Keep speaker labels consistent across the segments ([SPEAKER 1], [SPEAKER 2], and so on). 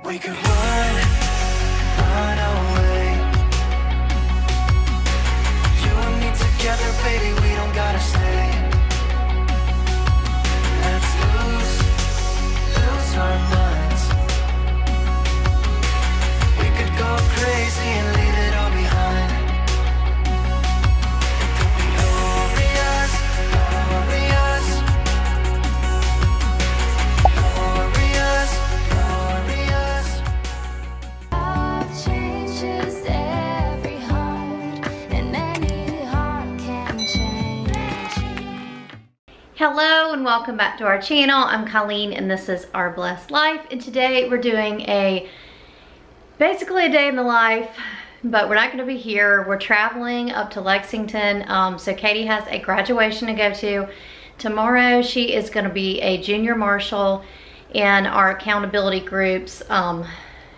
[SPEAKER 1] We could run away. You and me together, baby, we don't gotta stay. Let's lose our minds. We could go crazy and leave it all behind. It could be glorious, glorious, glorious, glorious.
[SPEAKER 2] Love changes every heart, and any heart can change.
[SPEAKER 3] Hello and welcome back to our channel. I'm Colleen and this is Our Blessed Life, and today we're doing basically a day in the life, but we're not going to be here. We're traveling up to Lexington. So Katie has a graduation to go to. Tomorrow she is going to be a Junior Marshal in our accountability group's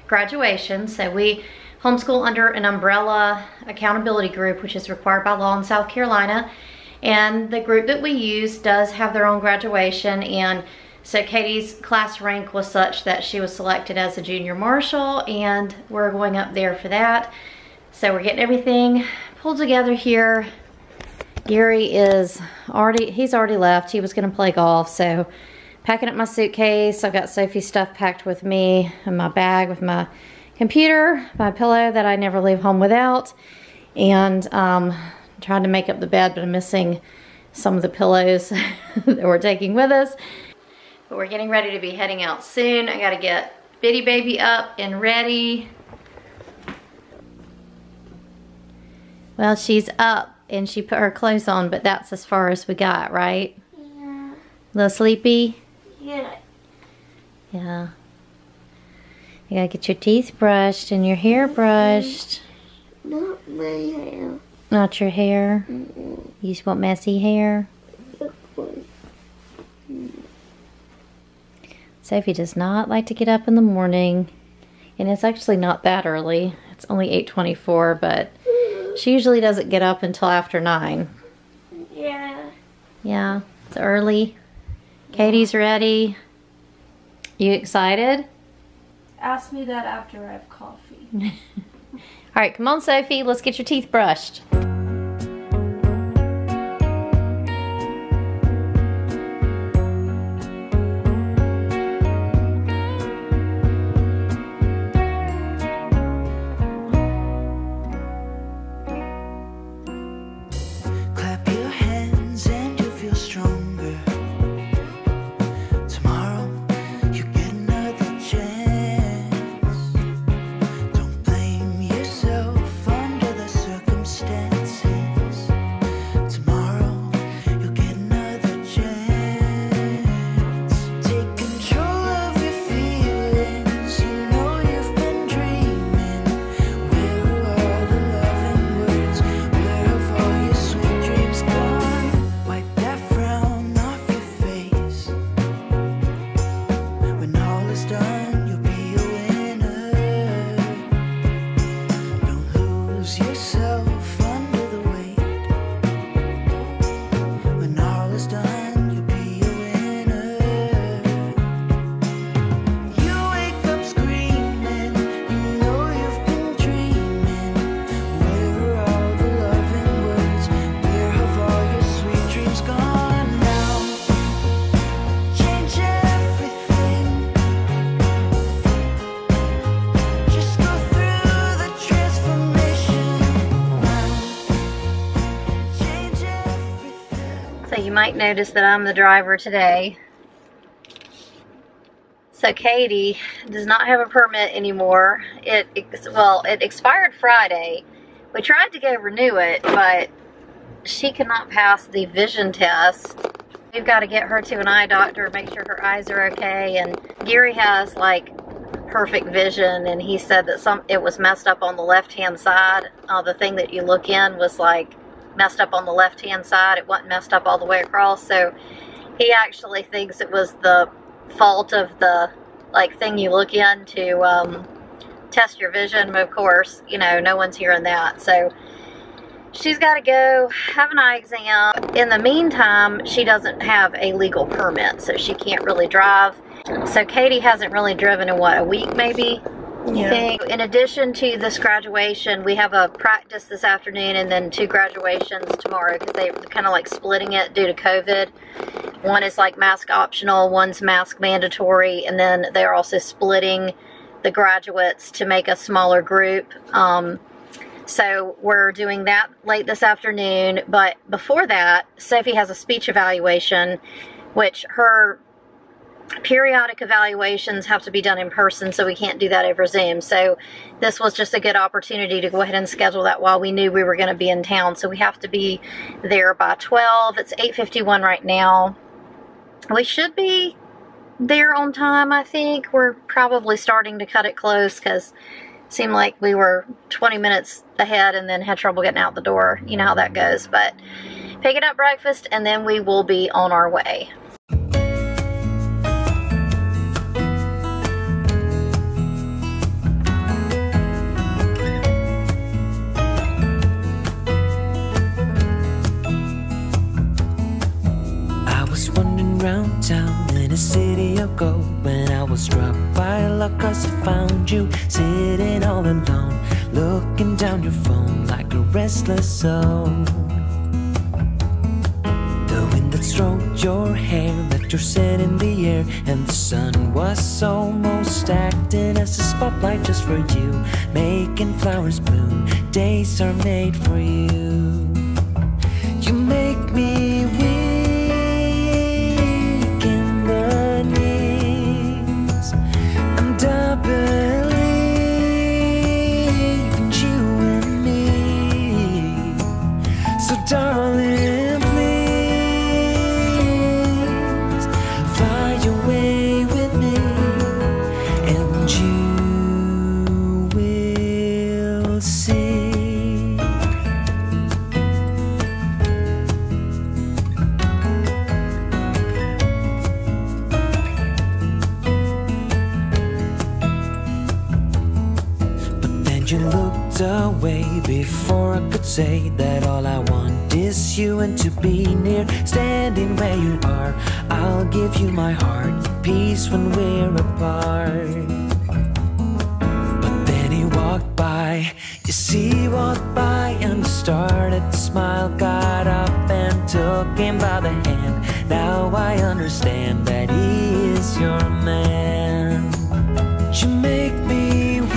[SPEAKER 3] graduation. So we homeschool under an umbrella accountability group, which is required by law in South Carolina. And the group that we use does have their own graduation, and so Katie's class rank was such that she was selected as a Junior Marshal, and we're going up there for that. So we're getting everything pulled together here. Gary he's already left. He was gonna play golf, so packing up my suitcase. I've got Sophie's stuff packed with me, and my bag with my computer, my pillow that I never leave home without, and trying to make up the bed, but I'm missing some of the pillows that we're taking with us. But we're getting ready to be heading out soon. I gotta get Bitty Baby up and ready. Well, she's up and she put her clothes on, but that's as far as we got, right?
[SPEAKER 2] Yeah.
[SPEAKER 3] A little sleepy?
[SPEAKER 2] Yeah.
[SPEAKER 3] Yeah. You gotta get your teeth brushed and your hair brushed.
[SPEAKER 2] Not my hair.
[SPEAKER 3] Not your hair? You just want messy hair? Sophie does not like to get up in the morning, and it's actually not that early. It's only 8:24, but she usually doesn't get up until after 9.
[SPEAKER 2] Yeah.
[SPEAKER 3] Yeah, it's early. Katie's ready. You excited?
[SPEAKER 4] Ask me that after I have coffee.
[SPEAKER 3] All right, come on, Sophie. Let's get your teeth brushed.
[SPEAKER 1] Clap your hands and you'll feel stronger. Tomorrow you get another chance. Don't blame yourself under the circumstances. Tomorrow you'll get another chance. Take control of your feelings. You know you've been dreaming. Where are the loving words? Where have all your sweet dreams gone? Wipe that frown off your face. When all is done, you'll be a winner. Don't lose yourself under the weight. When all is done, you'll be a winner. You wake up screaming, you know you've been dreaming. Where are all the loving words? Where have all your sweet dreams gone now? Change everything. Just go through the transformation now. Change everything.
[SPEAKER 3] So you might notice that I'm the driver today. So Katie does not have a permit anymore. It expired Friday. We tried to go renew it, but she cannot pass the vision test. We've got to get her to an eye doctor, make sure her eyes are okay. And Gary has like perfect vision, and he said that it was messed up on the left-hand side. The thing that you look in was like messed up on the left-hand side. It wasn't messed up all the way across. So he actually thinks it was the fault of the like thing you look in to test your vision. But of course, you know, no one's hearing that. So she's got to go have an eye exam. In the meantime, she doesn't have a legal permit, so she can't really drive. So Katie hasn't really driven in what, a week maybe? You think? In addition to this graduation, we have a practice this afternoon and then 2 graduations tomorrow because they're kind of like splitting it due to COVID. One is like mask optional, one's mask mandatory, and then they're also splitting the graduates to make a smaller group. So we're doing that late this afternoon, but before that, Sophie has a speech evaluation, which her periodic evaluations have to be done in person, so we can't do that over Zoom. So this was just a good opportunity to go ahead and schedule that while we knew we were going to be in town. So we have to be there by 12. It's 8:51 right now. We should be there on time, I think. We're probably starting to cut it close because it seemed like we were 20 minutes ahead and then had trouble getting out the door. You know how that goes. But picking up breakfast and then we will be on our way.
[SPEAKER 1] Around town in a city of gold, when I was struck by luck 'cause I found you sitting all alone, looking down your phone like a restless soul. The wind that stroked your hair left your scent in the air, and the sun was almost acting as a spotlight just for you, making flowers bloom. Days are made for you. You make me weak. Darling, please fly away with me, and you will see. But then you looked away before I could say that all I want is you and to be near, standing where you are. I'll give you my heart, peace when we're apart. But then he walked by, you see he walked by, and started to smile, got up and took him by the hand. Now I understand that he is your man. You make me weak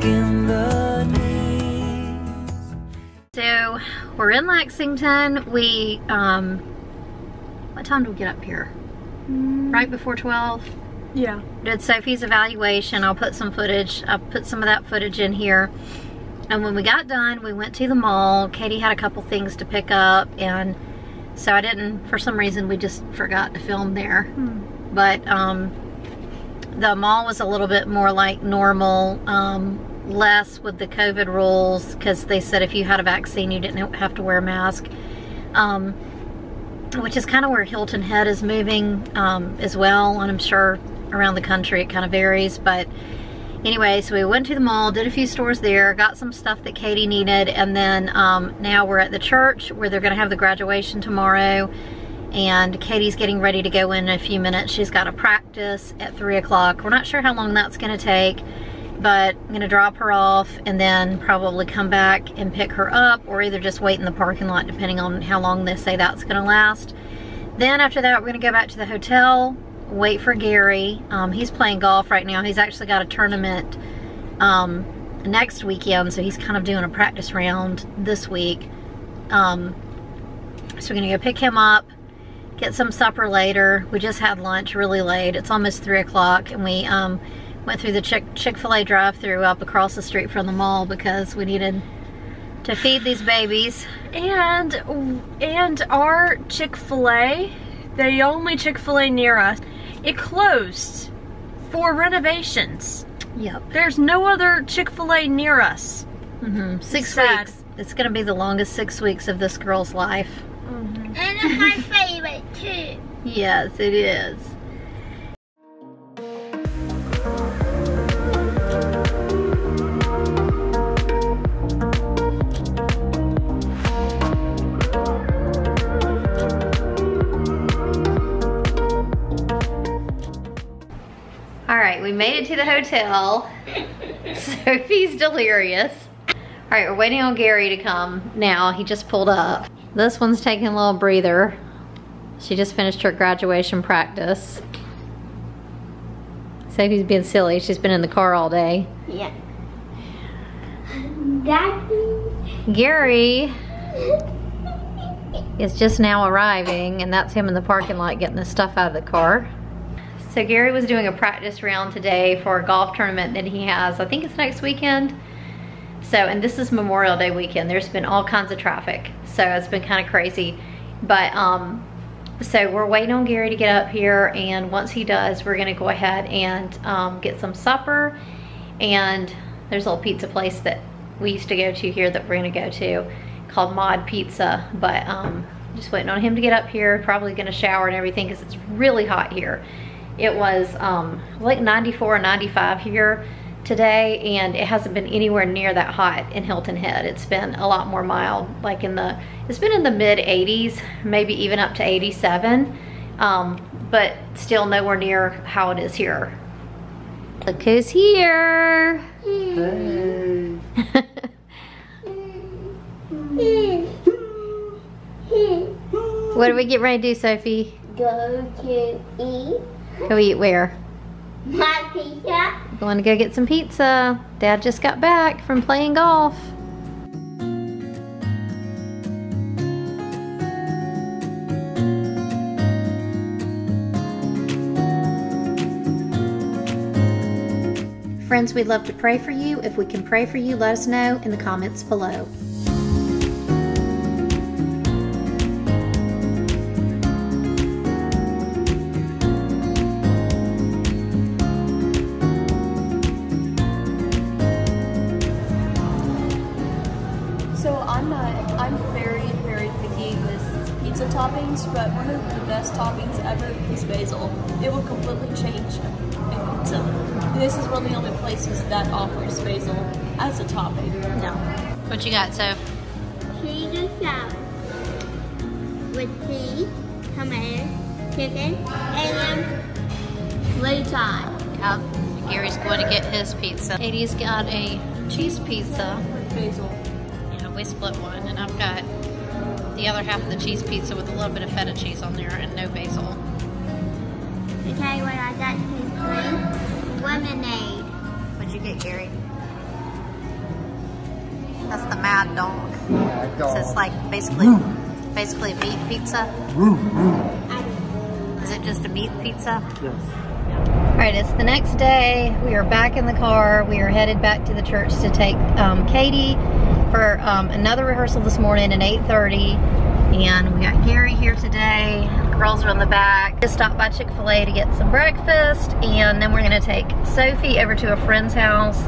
[SPEAKER 1] in the knees.
[SPEAKER 3] So we're in Lexington. We, what time did we get up here? Right before 12?
[SPEAKER 4] Yeah.
[SPEAKER 3] Did Sophie's evaluation. I'll put some footage, I'll put some of that footage in here. And when we got done, we went to the mall. Katie had a couple things to pick up, and so I didn't, for some reason, we just forgot to film there. But the mall was a little bit more like normal, less with the COVID rules, because they said if you had a vaccine, you didn't have to wear a mask. Which is kind of where Hilton Head is moving as well, and I'm sure around the country it kind of varies. But anyway, so we went to the mall, did a few stores there, got some stuff that Katie needed, and then now we're at the church where they're going to have the graduation tomorrow, and Katie's getting ready to go in a few minutes. She's got a practice at 3 o'clock. We're not sure how long that's going to take, but I'm going to drop her off and then probably come back and pick her up, or either just wait in the parking lot depending on how long they say that's going to last. Then after that, we're going to go back to the hotel, wait for Gary. He's playing golf right now. He's actually got a tournament next weekend, so he's kind of doing a practice round this week. So we're going to go pick him up, get some supper later. We just had lunch really late. It's almost 3 o'clock, and we went through the Chick-fil-A drive-thru up across the street from the mall because we needed to feed these babies.
[SPEAKER 4] And our Chick-fil-A, the only Chick-fil-A near us, it closed for renovations.
[SPEAKER 3] Yep.
[SPEAKER 4] There's no other Chick-fil-A near us.
[SPEAKER 3] 6
[SPEAKER 4] sad.
[SPEAKER 3] weeks. It's going to be the longest 6 weeks of this girl's life.
[SPEAKER 2] And it's my favorite too.
[SPEAKER 3] Yes, it is. All right, we made it to the hotel. Sophie's delirious. All right, we're waiting on Gary to come now. He just pulled up. This one's taking a little breather. She just finished her graduation practice. Sophie's being silly. She's been in the car all day.
[SPEAKER 2] Yeah. Daddy.
[SPEAKER 3] Gary is just now arriving, and that's him in the parking lot getting his stuff out of the car. So Gary was doing a practice round today for a golf tournament that he has. I think it's next weekend. So, and this is Memorial Day weekend. There's been all kinds of traffic. So it's been kind of crazy. But, so we're waiting on Gary to get up here, and once he does, we're gonna go ahead and get some supper. And there's a little pizza place that we used to go to here that we're gonna go to called Mod Pizza. But just waiting on him to get up here, probably gonna shower and everything because it's really hot here. It was like 94 or 95 here today, and it hasn't been anywhere near that hot in Hilton Head. It's been a lot more mild, like it's been in the mid 80s, maybe even up to 87, but still nowhere near how it is here. Look who's here.
[SPEAKER 5] Hey.
[SPEAKER 3] What are we getting ready to do, Sophie?
[SPEAKER 2] Go to eat
[SPEAKER 3] Go eat where?
[SPEAKER 2] my pizza.
[SPEAKER 3] Going to go get some pizza. Dad just got back from playing golf. Friends, we'd love to pray for you. If we can pray for you, let us know in the comments below.
[SPEAKER 4] So I'm very, very picky with pizza toppings, but one of the best toppings ever is basil. It will completely change a pizza. This is one of the only places that offers basil as a topping.
[SPEAKER 3] No. What you got, Soph?
[SPEAKER 2] Cheese and salad with cheese, tomato, chicken, and then lettuce.
[SPEAKER 3] Yep. Gary's going to get his pizza. Katie's got a cheese pizza.
[SPEAKER 4] With basil.
[SPEAKER 3] Yeah, we split one, and I've got the other half of the cheese pizza with a little bit of feta cheese on there and no basil.
[SPEAKER 2] To tell you what I got to drink, lemonade.
[SPEAKER 3] What'd you get, Gary? That's the Mad Dog. So it's like basically a meat pizza. Is it just a meat pizza?
[SPEAKER 5] Yes.
[SPEAKER 3] All right, it's the next day. We are back in the car. We are headed back to the church to take Katie for another rehearsal this morning at 8:30. And we got Gary here today. The girls are on the back. Just stopped by Chick-fil-A to get some breakfast, and then we're gonna take Sophie over to a friend's house,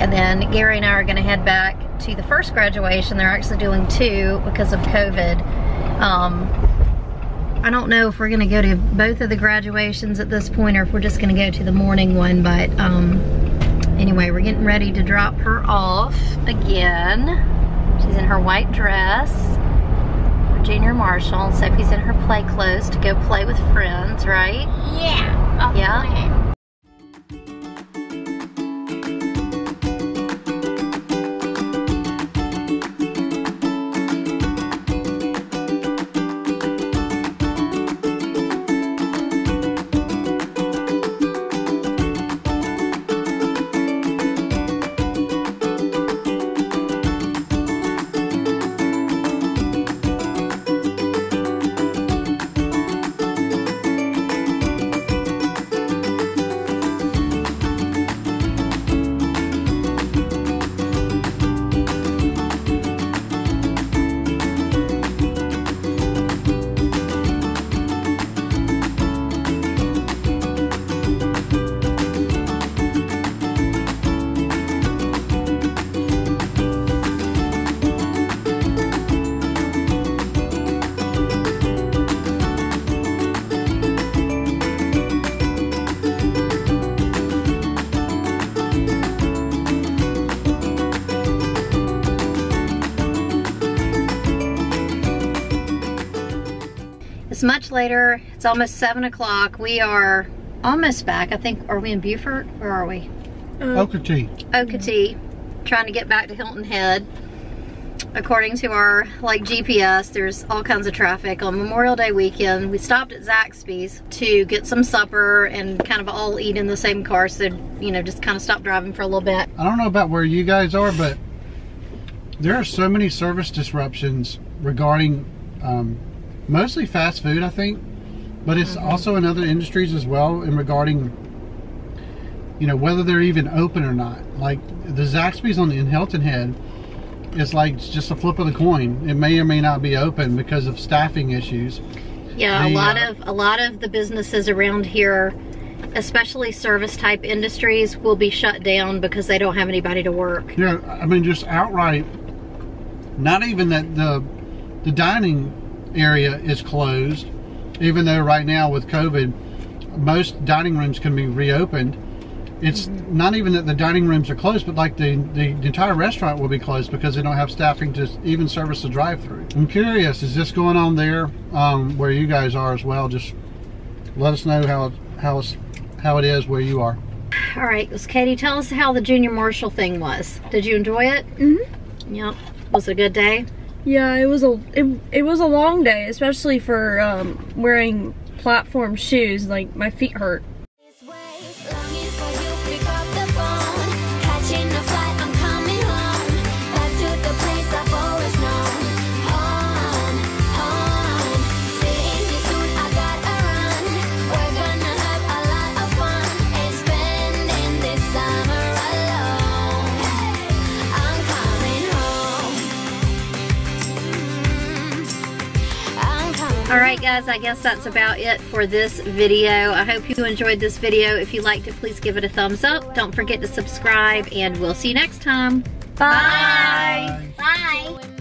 [SPEAKER 3] and then Gary and I are gonna head back to the first graduation. They're actually doing two because of COVID. I don't know if we're gonna go to both of the graduations at this point or if we're just gonna go to the morning one, but anyway, we're getting ready to drop her off again. She's in her white dress. Junior Marshal. Sophie's in her play clothes to go play with friends, right?
[SPEAKER 2] Yeah.
[SPEAKER 3] Yeah. It's much later. It's almost 7 o'clock. We are almost back. I think, are we in Beaufort? Where are we?
[SPEAKER 5] Okatee.
[SPEAKER 3] Okatee. Trying to get back to Hilton Head. According to our GPS, there's all kinds of traffic on Memorial Day weekend. We stopped at Zaxby's to get some supper and kind of all eat in the same car. So, you know, just kind of stop driving for a little bit.
[SPEAKER 5] I don't know about where you guys are, but there are so many service disruptions regarding mostly fast food, I think, but it's also in other industries as well, and regarding, you know, whether they're even open or not. Like the Zaxby's in Hilton Head, it's like just a flip of the coin. It may or may not be open because of staffing issues.
[SPEAKER 3] Yeah, a lot of the businesses around here, especially service type industries, will be shut down because they don't have anybody to work.
[SPEAKER 5] Yeah, I mean, just outright, not even that the dining area is closed, even though right now with COVID, most dining rooms can be reopened. It's not even that the dining rooms are closed, but like the entire restaurant will be closed because they don't have staffing to even service the drive-through. I'm curious, is this going on there where you guys are as well? Just let us know how it is where you are.
[SPEAKER 3] All right, Katie, tell us how the Junior Marshal thing was. Did you enjoy it?
[SPEAKER 4] Mm-hmm.
[SPEAKER 3] Yep. Was it a good day?
[SPEAKER 4] Yeah, it was a long day, especially for wearing platform shoes. Like, my feet hurt.
[SPEAKER 3] Alright guys, I guess that's about it for this video. I hope you enjoyed this video. If you liked it, please give it a thumbs up. Don't forget to subscribe, and we'll see you next time. Bye!
[SPEAKER 2] Bye.